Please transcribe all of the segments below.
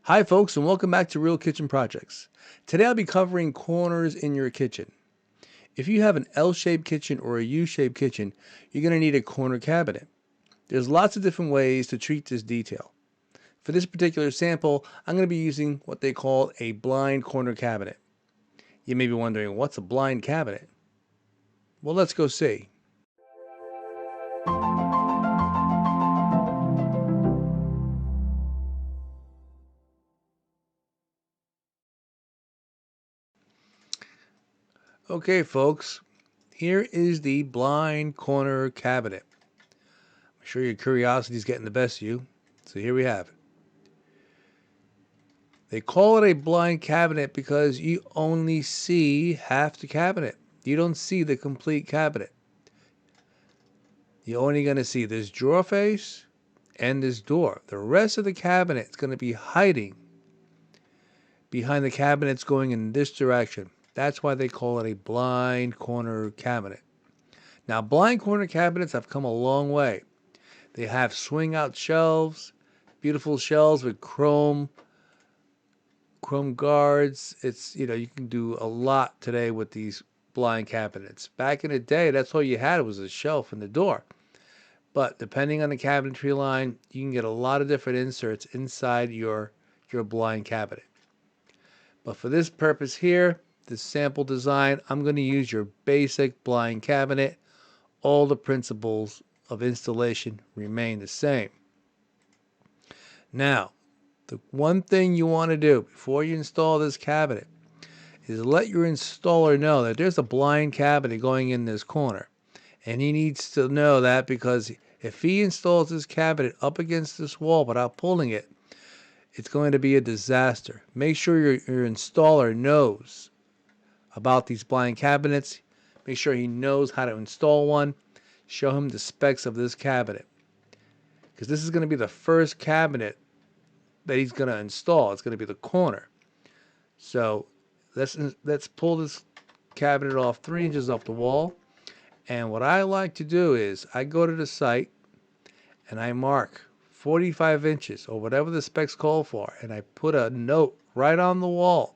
Hi folks, and welcome back to Real Kitchen Projects. Today I'll be covering corners in your kitchen. If you have an L-shaped kitchen or a U-shaped kitchen, you're going to need a corner cabinet. There's lots of different ways to treat this detail. For this particular sample, I'm going to be using what they call a blind corner cabinet. You may be wondering, what's a blind cabinet? Well, let's go see. Okay folks, here is the blind corner cabinet. I'm sure your curiosity is getting the best of you, so here we have it. They call it a blind cabinet because you only see half the cabinet. You don't see the complete cabinet. You're only going to see this drawer face and this door. The rest of the cabinet is going to be hiding behind the cabinets going in this direction. That's why they call it a blind corner cabinet. Now, blind corner cabinets have come a long way. They have swing out shelves, beautiful shelves with chrome guards. It's, you can do a lot today with these blind cabinets. Back in the day, that's all you had was a shelf and the door. But depending on the cabinetry line, you can get a lot of different inserts inside your blind cabinet. But for this purpose here, this sample design, I'm going to use your basic blind cabinet. All the principles of installation remain the same. Now, the one thing you want to do before you install this cabinet is let your installer know that there's a blind cabinet going in this corner. And he needs to know that because if he installs this cabinet up against this wall without pulling it, it's going to be a disaster. Make sure your installer knows about these blind cabinets. Make sure he knows how to install one. Show him the specs of this cabinet, because this is going to be the first cabinet that he's going to install. It's going to be the corner. So let's pull this cabinet off 3 inches off the wall. And what I like to do is I go to the site and I mark 45 inches or whatever the specs call for, and I put a note right on the wall.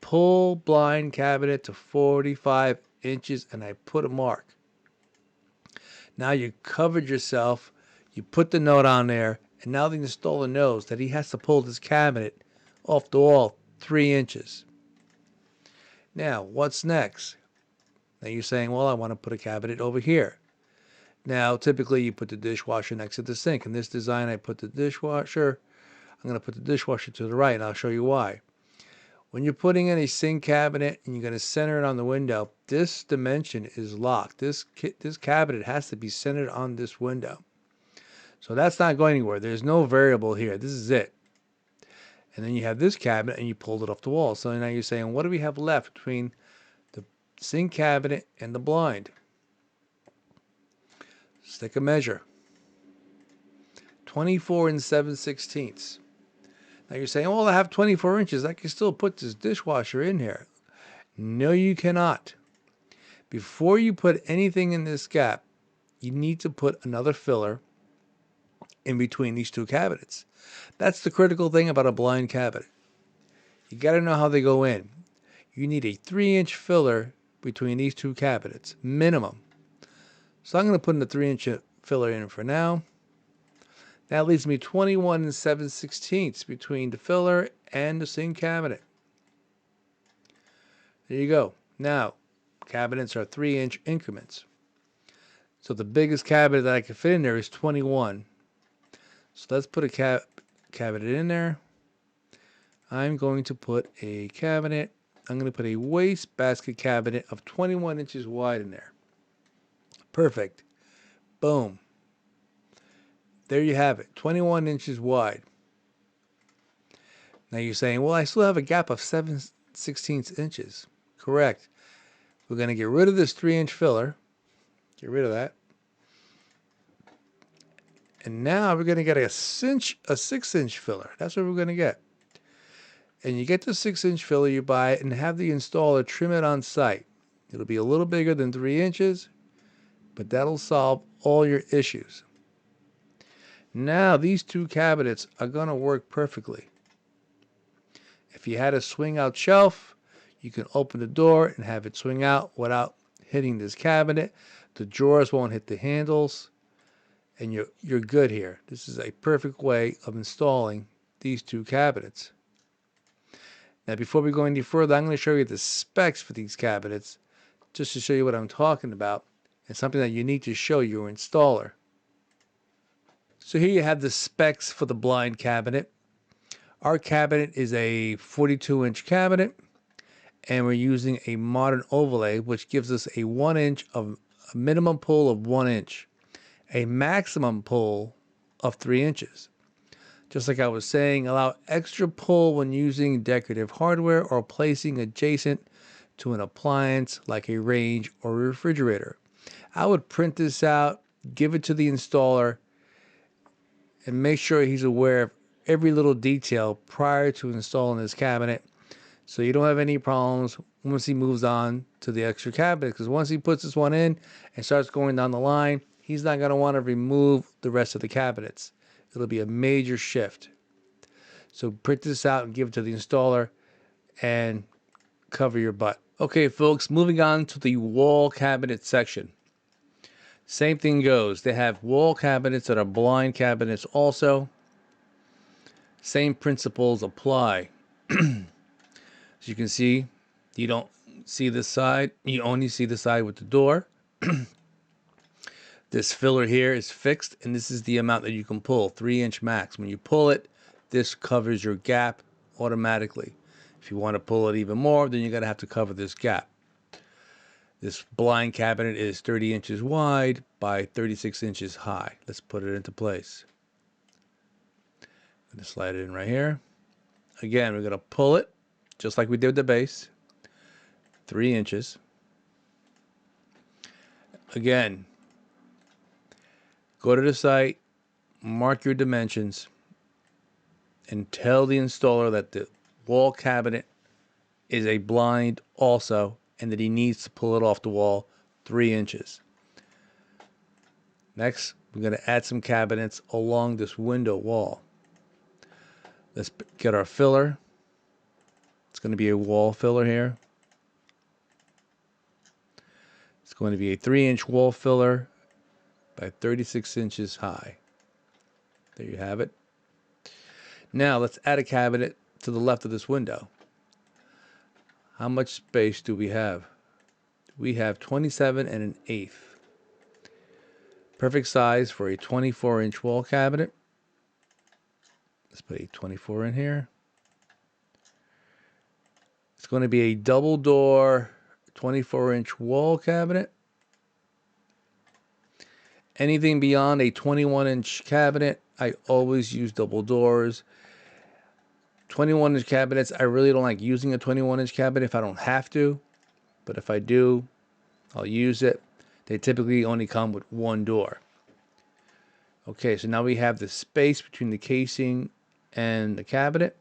Pull blind cabinet to 45 inches, and I put a mark. Now you covered yourself, you put the note on there, and now the installer knows that he has to pull this cabinet off the wall 3 inches. Now, what's next? Now you're saying, well, I want to put a cabinet over here. Now, typically you put the dishwasher next to the sink. In this design, I put the dishwasher. I'm going to put the dishwasher to the right, and I'll show you why. When you're putting in a sink cabinet and you're going to center it on the window, this dimension is locked. This cabinet has to be centered on this window. So that's not going anywhere. There's no variable here. This is it. And then you have this cabinet and you pulled it off the wall. So now you're saying, what do we have left between the sink cabinet and the blind? Stick a measure. 24 7/16. Now you're saying, well, I have 24 inches. I can still put this dishwasher in here. No, you cannot. Before you put anything in this gap, you need to put another filler in between these two cabinets. That's the critical thing about a blind cabinet. You got to know how they go in. You need a 3-inch filler between these two cabinets, minimum. So I'm going to put in the 3-inch filler in for now. That leaves me 21 7/16 between the filler and the sink cabinet. There you go. Now, cabinets are 3-inch increments. So the biggest cabinet that I can fit in there is 21. So let's put a cabinet in there. I'm going to put a cabinet. I'm going to put a wastebasket cabinet of 21 inches wide in there. Perfect. Boom. There you have it, 21 inches wide. Now you're saying, well, I still have a gap of 7/16 inches. Correct. We're going to get rid of this 3-inch filler. Get rid of that. And now we're going to get a 6-inch filler. That's what we're going to get. And you get the 6-inch filler, you buy it, and have the installer trim it on site. It'll be a little bigger than 3 inches, but that'll solve all your issues. Now these two cabinets are going to work perfectly. If you had a swing out shelf, you can open the door and have it swing out without hitting this cabinet. The drawers won't hit the handles, and you're good here. This is a perfect way of installing these two cabinets. Now, before we go any further, I'm going to show you the specs for these cabinets, just to show you what I'm talking about, and something that you need to show your installer. So here you have the specs for the blind cabinet. Our cabinet is a 42-inch cabinet, and we're using a modern overlay, which gives us a 1 inch of a minimum pull of 1 inch, a maximum pull of 3 inches. Just like I was saying, allow extra pull when using decorative hardware or placing adjacent to an appliance like a range or a refrigerator. I would print this out, give it to the installer, and make sure he's aware of every little detail prior to installing this cabinet, so you don't have any problems once he moves on to the extra cabinet. Because once he puts this one in and starts going down the line, he's not going to want to remove the rest of the cabinets. It'll be a major shift. So print this out and give it to the installer and cover your butt. Okay, folks, moving on to the wall cabinet section. Same thing goes. They have wall cabinets that are blind cabinets also. Same principles apply. As you can see, you don't see this side. You only see the side with the door. This filler here is fixed, and this is the amount that you can pull, 3 inch max. When you pull it, this covers your gap automatically. If you want to pull it even more, then you're going to have to cover this gap. This blind cabinet is 30 inches wide by 36 inches high. Let's put it into place. I'm going to slide it in right here. Again, we're going to pull it, just like we did with the base, 3 inches. Again, go to the site, mark your dimensions, and tell the installer that the wall cabinet is a blind also, and that he needs to pull it off the wall 3 inches. Next, we're going to add some cabinets along this window wall. Let's get our filler. It's going to be a wall filler here. It's going to be a 3 inch wall filler by 36 inches high. There you have it. Now let's add a cabinet to the left of this window. How much space do we have? We have 27 1/8. Perfect size for a 24-inch wall cabinet. Let's put a 24 in here. It's going to be a double door 24-inch wall cabinet. Anything beyond a 21-inch cabinet, I always use double doors. 21-inch cabinets, I really don't like using a 21-inch cabinet if I don't have to. But if I do, I'll use it. They typically only come with one door. Okay, so now we have the space between the casing and the cabinet.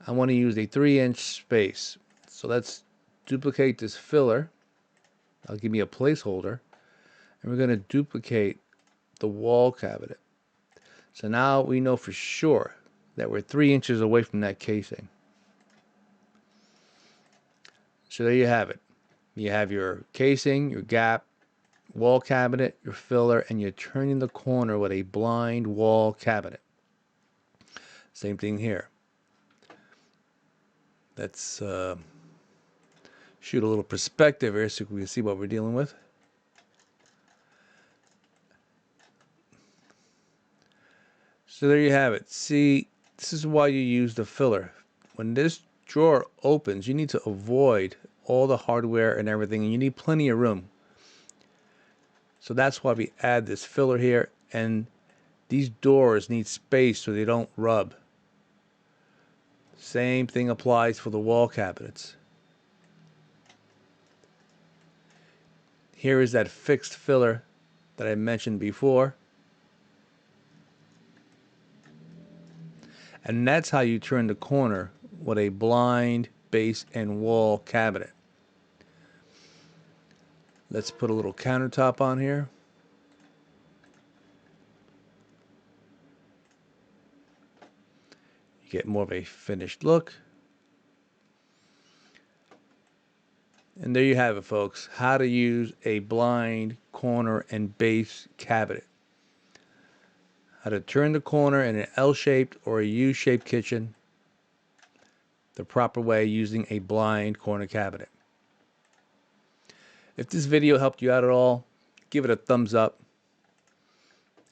I want to use a 3-inch space. So let's duplicate this filler. I'll give me a placeholder. And we're going to duplicate the wall cabinet. So now we know for sure that we're 3 inches away from that casing. So there you have it. You have your casing, your gap, wall cabinet, your filler, and you're turning the corner with a blind wall cabinet. Same thing here. Let's shoot a little perspective here so we can see what we're dealing with. So there you have it. See, this is why you use the filler. When this drawer opens, you need to avoid all the hardware and everything, and you need plenty of room. So that's why we add this filler here, and these doors need space so they don't rub. Same thing applies for the wall cabinets. Here is that fixed filler that I mentioned before. And that's how you turn the corner with a blind base and wall cabinet. Let's put a little countertop on here. get more of a finished look. And there you have it, folks. How to use a blind, corner, and base cabinet. How to turn the corner in an L-shaped or a U-shaped kitchen the proper way using a blind corner cabinet. If this video helped you out at all, give it a thumbs up.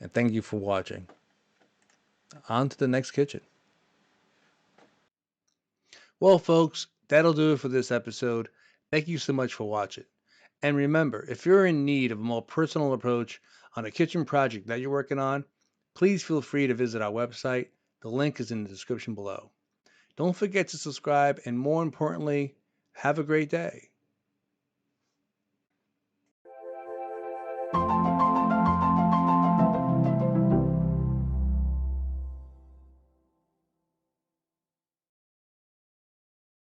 And thank you for watching. On to the next kitchen. Well, folks, that'll do it for this episode. Thank you so much for watching. And remember, if you're in need of a more personal approach on a kitchen project that you're working on, please feel free to visit our website. The link is in the description below. Don't forget to subscribe, and more importantly, have a great day.